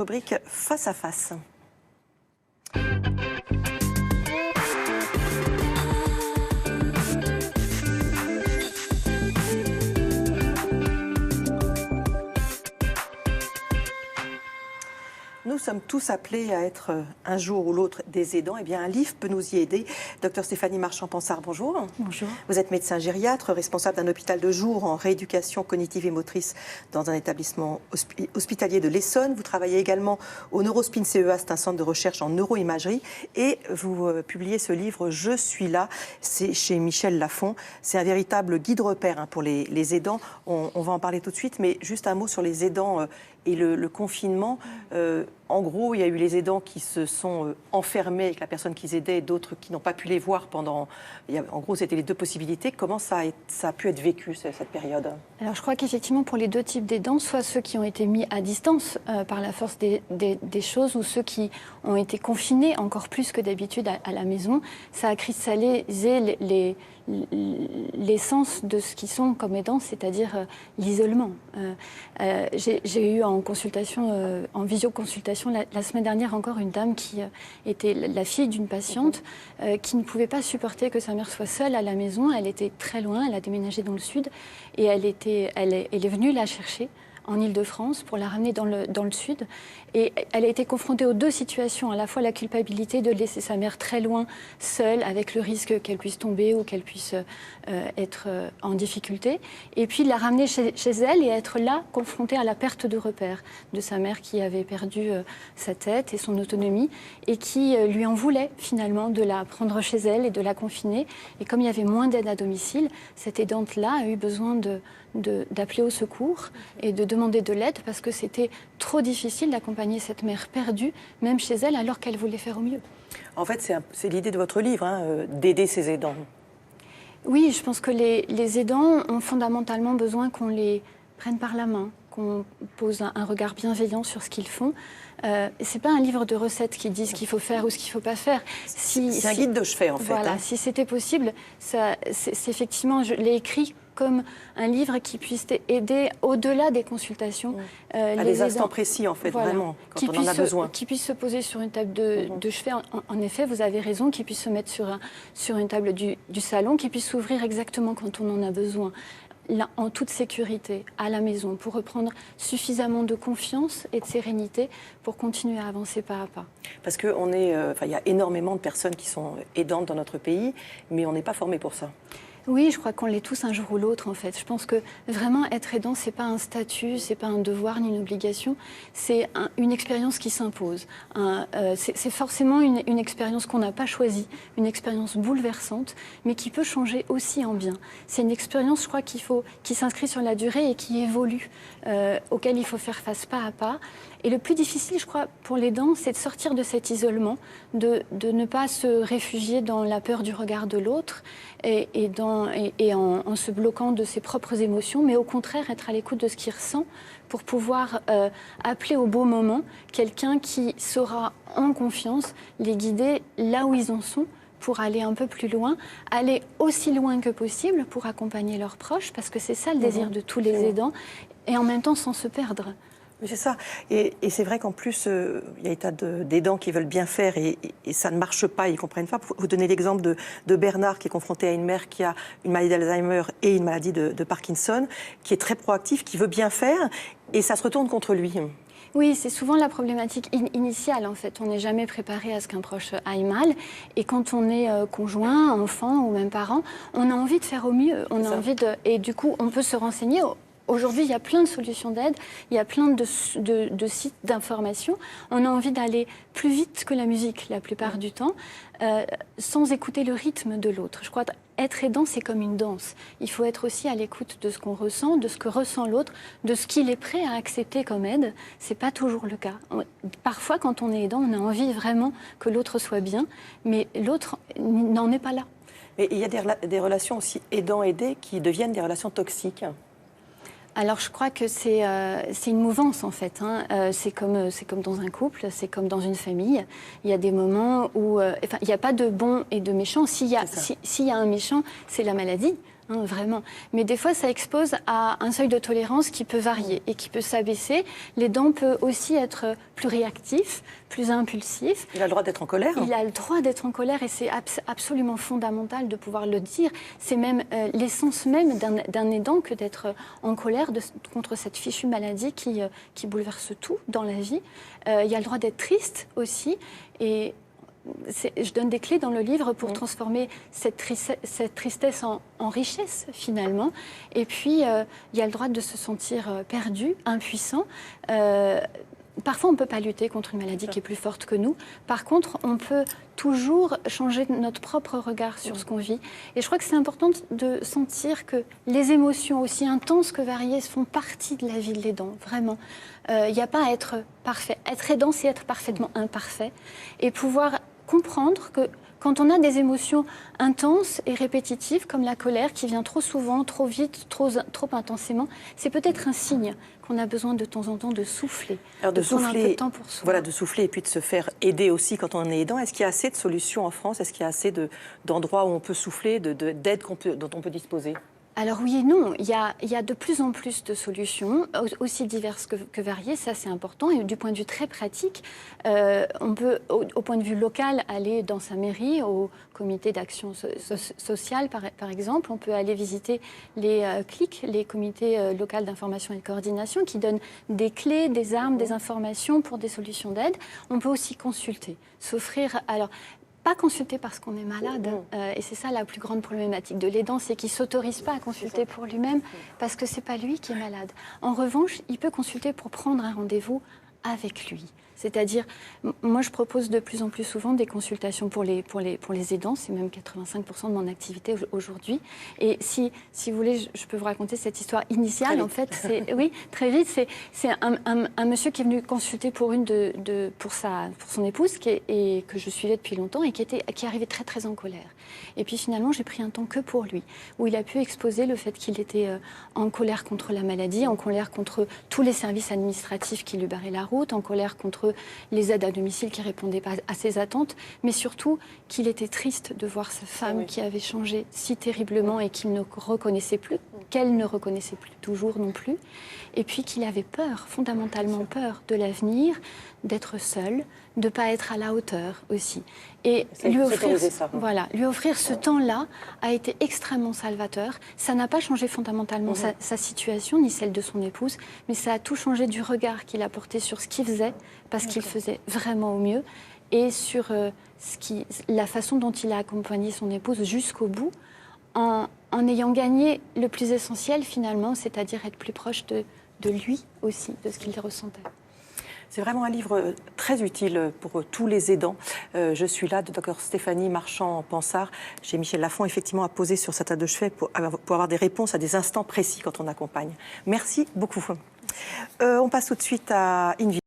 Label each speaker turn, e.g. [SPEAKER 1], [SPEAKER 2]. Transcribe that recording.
[SPEAKER 1] Rubrique Face à face. Nous sommes tous appelés à être un jour ou l'autre des aidants. Eh bien, un livre peut nous y aider. Docteur Stéphanie Marchand-Pansard, bonjour.
[SPEAKER 2] Bonjour.
[SPEAKER 1] Vous êtes médecin gériatre, responsable d'un hôpital de jour en rééducation cognitive et motrice dans un établissement hospitalier de l'Essonne. Vous travaillez également au Neurospin CEA, c'est un centre de recherche en neuroimagerie. Et vous publiez ce livre « Je suis là », c'est chez Michel Lafon. C'est un véritable guide-repère pour les aidants. On va en parler tout de suite, mais juste un mot sur les aidants et le confinement. En gros, il y a eu les aidants qui se sont enfermés avec la personne qu'ils aidaient et d'autres qui n'ont pas pu les voir pendant... En gros, c'était les deux possibilités. Comment ça a pu être vécu, cette période?
[SPEAKER 2] Alors, je crois qu'effectivement, pour les deux types d'aidants, soit ceux qui ont été mis à distance par la force des choses, ou ceux qui ont été confinés encore plus que d'habitude à la maison, ça a cristallisé l'essence de ce qu'ils sont comme aidants, c'est-à-dire l'isolement. J'ai eu en consultation, en visioconsultation, la semaine dernière encore une dame qui était la fille d'une patiente qui ne pouvait pas supporter que sa mère soit seule à la maison. Elle était très loin, elle a déménagé dans le sud et elle est venue la chercher en Île-de-France pour la ramener dans le sud. Et elle a été confrontée aux deux situations, à la fois la culpabilité de laisser sa mère très loin, seule, avec le risque qu'elle puisse tomber ou qu'elle puisse être en difficulté, et puis de la ramener chez elle et être là, confrontée à la perte de repère de sa mère qui avait perdu sa tête et son autonomie, et qui lui en voulait finalement de la prendre chez elle et de la confiner. Et comme il y avait moins d'aide à domicile, cette aidante-là a eu besoin d'appeler au secours et de demander de l'aide parce que c'était trop difficile d'accompagner cette mère perdue, même chez elle, alors qu'elle voulait faire au mieux.
[SPEAKER 1] En fait, c'est l'idée de votre livre, d'aider ces aidants. Oui,
[SPEAKER 2] je pense que les aidants ont fondamentalement besoin qu'on les prenne par la main, qu'on pose un regard bienveillant sur ce qu'ils font. C'est pas un livre de recettes qui dit ce qu'il faut faire ou ce qu'il ne faut pas faire.
[SPEAKER 1] C'est un guide de chevet, en fait.
[SPEAKER 2] Voilà, si c'était possible, c'est effectivement, je l'ai écrit comme un livre qui puisse aider au-delà des consultations.
[SPEAKER 1] À des instants précis, en fait, voilà, vraiment, quand on en a besoin.
[SPEAKER 2] Qui puisse se poser sur une table de chevet. En effet, vous avez raison, qui puisse se mettre sur une table du salon, qui puisse s'ouvrir exactement quand on en a besoin. Là, en toute sécurité, à la maison, pour reprendre suffisamment de confiance et de sérénité pour continuer à avancer pas à pas.
[SPEAKER 1] Parce qu'il y a énormément de personnes qui sont aidantes dans notre pays, mais on n'est pas formé pour ça.
[SPEAKER 2] Oui, je crois qu'on l'est tous un jour ou l'autre, en fait. Je pense que vraiment être aidant, c'est pas un statut, c'est pas un devoir ni une obligation, c'est une expérience qui s'impose. C'est forcément une expérience qu'on n'a pas choisie, une expérience bouleversante, mais qui peut changer aussi en bien. C'est une expérience, je crois, qui s'inscrit sur la durée et qui évolue, auquel il faut faire face pas à pas. Et le plus difficile, je crois, pour l'aidant, c'est de sortir de cet isolement, de ne pas se réfugier dans la peur du regard de l'autre et en se bloquant de ses propres émotions, mais au contraire être à l'écoute de ce qu'il ressent pour pouvoir appeler au beau moment quelqu'un qui saura en confiance les guider là où ils en sont pour aller un peu plus loin, aller aussi loin que possible pour accompagner leurs proches, parce que c'est ça le désir de tous les aidants, et en même temps sans se perdre.
[SPEAKER 1] C'est ça. Et c'est vrai qu'en plus, il y a des tas d'aidants qui veulent bien faire et ça ne marche pas, ils ne comprennent pas. Vous donnez l'exemple de Bernard qui est confronté à une mère qui a une maladie d'Alzheimer et une maladie de Parkinson, qui est très proactif, qui veut bien faire et ça se retourne contre lui.
[SPEAKER 2] Oui, c'est souvent la problématique initiale, en fait. On n'est jamais préparé à ce qu'un proche aille mal. Et quand on est conjoint, enfant ou même parent, on a envie de faire au mieux. Et du coup, on peut se renseigner. Aujourd'hui, il y a plein de solutions d'aide, il y a plein de sites d'information. On a envie d'aller plus vite que la musique la plupart du temps, sans écouter le rythme de l'autre. Je crois qu'être aidant, c'est comme une danse. Il faut être aussi à l'écoute de ce qu'on ressent, de ce que ressent l'autre, de ce qu'il est prêt à accepter comme aide. Ce n'est pas toujours le cas. Parfois, quand on est aidant, on a envie vraiment que l'autre soit bien, mais l'autre n'en est pas là.
[SPEAKER 1] Mais il y a des relations aussi aidant-aidé qui deviennent des relations toxiques.
[SPEAKER 2] Alors, je crois que c'est une mouvance, en fait. C'est comme dans un couple, c'est comme dans une famille. Il y a des moments où... il n'y a pas de bon et de méchant. S'il y a un méchant, c'est la maladie. hein, vraiment. Mais des fois, ça expose à un seuil de tolérance qui peut varier et qui peut s'abaisser. L'aidant peut aussi être plus réactif, plus impulsif.
[SPEAKER 1] Il a le droit d'être en colère.
[SPEAKER 2] Il a le droit d'être en colère et c'est absolument fondamental de pouvoir le dire. C'est même l'essence même d'un aidant que d'être en colère contre cette fichue maladie qui bouleverse tout dans la vie. Il a le droit d'être triste aussi. Et je donne des clés dans le livre pour transformer cette tristesse en richesse, finalement. Et puis, il y a le droit de se sentir perdu, impuissant. Parfois, on ne peut pas lutter contre une maladie qui est plus forte que nous. Par contre, on peut toujours changer notre propre regard sur ce qu'on vit. Et je crois que c'est important de sentir que les émotions, aussi intenses que variées, font partie de la vie de l'aidant, vraiment. Il n'y a pas à être parfait. Être aidant, c'est être parfaitement imparfait. Et pouvoir comprendre que quand on a des émotions intenses et répétitives, comme la colère qui vient trop souvent, trop vite, trop intensément, c'est peut-être un signe qu'on a besoin de temps en temps de souffler.
[SPEAKER 1] Alors de souffler,
[SPEAKER 2] prendre un peu de temps pour soi.
[SPEAKER 1] voilà, de souffler et puis de se faire aider aussi quand on est aidant. Est-ce qu'il y a assez de solutions en France? Est-ce qu'il y a assez d'endroits où on peut souffler, d'aide dont on peut disposer?
[SPEAKER 2] Alors oui et non, il y a de plus en plus de solutions, aussi diverses que variées, ça c'est important. Et du point de vue très pratique, on peut, au point de vue local, aller dans sa mairie, au comité d'action sociale par exemple. On peut aller visiter les CLIC, les comités locaux d'information et de coordination, qui donnent des clés, des armes, des informations pour des solutions d'aide. On peut aussi consulter, s'offrir... Alors, pas consulter parce qu'on est malade, et c'est ça la plus grande problématique de l'aidant, c'est qu'il ne s'autorise pas à consulter pour lui-même parce que ce n'est pas lui qui est malade. En revanche, il peut consulter pour prendre un rendez-vous avec lui. C'est-à-dire, moi je propose de plus en plus souvent des consultations pour les aidants, c'est même 85% de mon activité aujourd'hui. Et si vous voulez, je peux vous raconter cette histoire initiale. En fait, oui, très vite, c'est un monsieur qui est venu consulter pour son épouse et que je suivais depuis longtemps et qui arrivait très très en colère. Et puis finalement, j'ai pris un temps que pour lui, où il a pu exposer le fait qu'il était en colère contre la maladie, en colère contre tous les services administratifs qui lui barraient la route, en colère contre les aides à domicile qui ne répondaient pas à ses attentes, mais surtout qu'il était triste de voir sa femme qui avait changé si terriblement et qu'il ne reconnaissait plus, qu'elle ne reconnaissait plus toujours non plus, et puis qu'il avait peur, fondamentalement peur de l'avenir, d'être seul, de ne pas être à la hauteur aussi. Et lui offrir ce temps-là a été extrêmement salvateur. Ça n'a pas changé fondamentalement sa situation, ni celle de son épouse, mais ça a tout changé du regard qu'il a porté sur ce qu'il faisait, parce qu'il faisait vraiment au mieux, et sur la façon dont il a accompagné son épouse jusqu'au bout, en ayant gagné le plus essentiel finalement, c'est-à-dire être plus proche de lui aussi, de ce qu'il ressentait.
[SPEAKER 1] C'est vraiment un livre très utile pour tous les aidants. Je suis là, de Dr Stéphanie Marchand-Pansard, chez Michel Lafon, effectivement, à poser sur sa table de chevet pour avoir des réponses à des instants précis quand on accompagne. Merci beaucoup. On passe tout de suite à Invite.